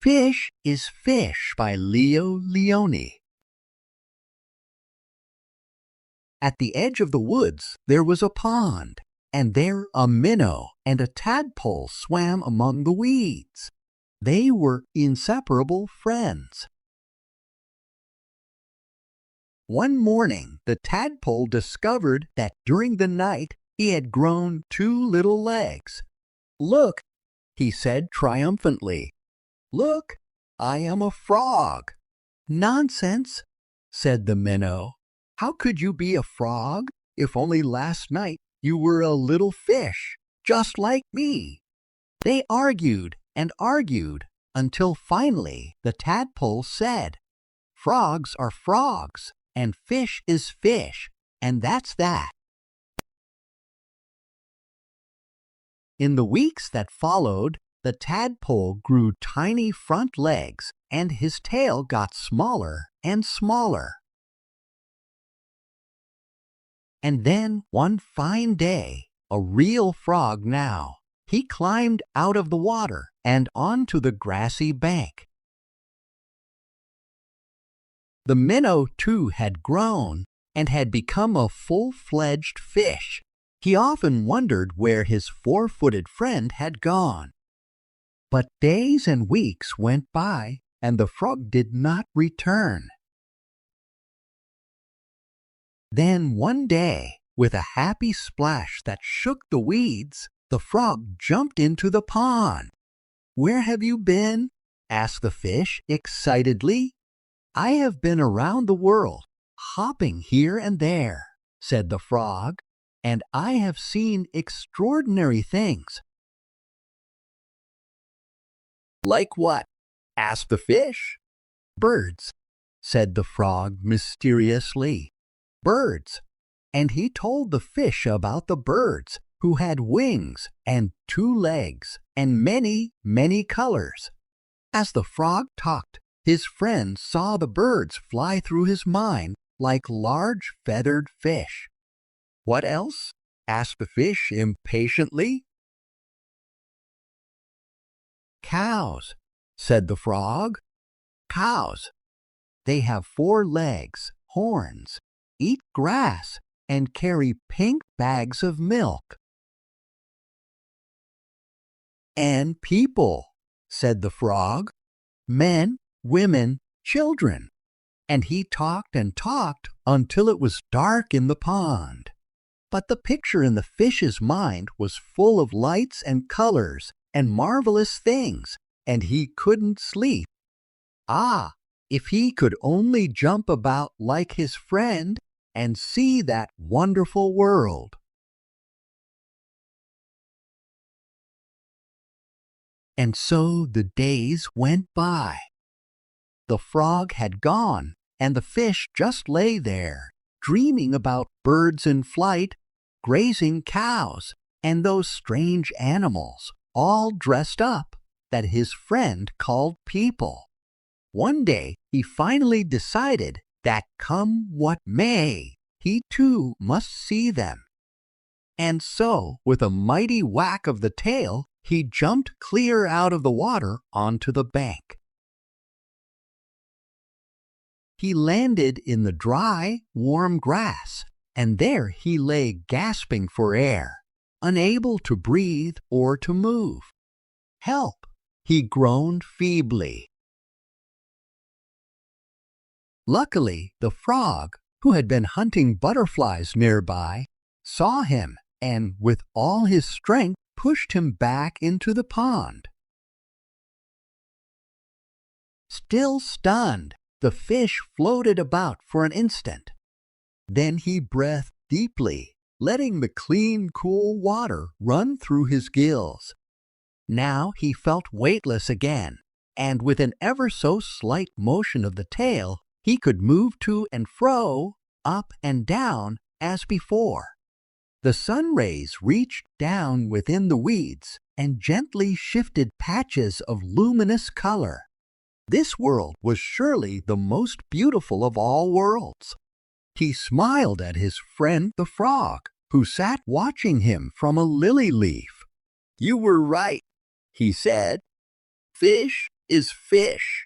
Fish is Fish by Leo Lionni. At the edge of the woods there was a pond, and there a minnow and a tadpole swam among the weeds. They were inseparable friends. One morning the tadpole discovered that during the night he had grown 2 little legs. "Look," he said triumphantly. "Look, I am a frog." "Nonsense," said the minnow. "How could you be a frog if only last night you were a little fish, just like me?" They argued and argued until finally the tadpole said, "Frogs are frogs, and fish is fish, and that's that." In the weeks that followed, the tadpole grew tiny front legs, and his tail got smaller and smaller. And then one fine day, a real frog now, he climbed out of the water and onto the grassy bank. The minnow, too, had grown and had become a full-fledged fish. He often wondered where his 4-footed friend had gone. But days and weeks went by, and the frog did not return. Then one day, with a happy splash that shook the weeds, the frog jumped into the pond. "Where have you been?" asked the fish excitedly. "I have been around the world, hopping here and there," said the frog, "and I have seen extraordinary things." "Like what?" asked the fish. "Birds," said the frog mysteriously. "Birds." And he told the fish about the birds, who had wings and 2 legs and many, many colors. As the frog talked, his friend saw the birds fly through his mind like large feathered fish. "What else?" asked the fish impatiently. "Cows," said the frog. "Cows. They have 4 legs, horns, eat grass, and carry pink bags of milk." "And people," said the frog. "Men, women, children." And he talked and talked until it was dark in the pond. But the picture in the fish's mind was full of lights and colors and marvelous things, and he couldn't sleep. Ah, if he could only jump about like his friend and see that wonderful world. And so the days went by. The frog had gone, and the fish just lay there, dreaming about birds in flight, grazing cows, and those strange animals, all dressed up, that his friend called people. One day he finally decided that come what may, he too must see them. And so, with a mighty whack of the tail, he jumped clear out of the water onto the bank. He landed in the dry, warm grass, and there he lay gasping for air, unable to breathe or to move. "Help!" he groaned feebly. Luckily, the frog, who had been hunting butterflies nearby, saw him and, with all his strength, pushed him back into the pond. Still stunned, the fish floated about for an instant. Then he breathed deeply, letting the clean, cool water run through his gills. Now he felt weightless again, and with an ever so slight motion of the tail, he could move to and fro, up and down, as before. The sun rays reached down within the weeds and gently shifted patches of luminous color. This world was surely the most beautiful of all worlds. He smiled at his friend the frog, who sat watching him from a lily leaf. "You were right," he said. "Fish is fish.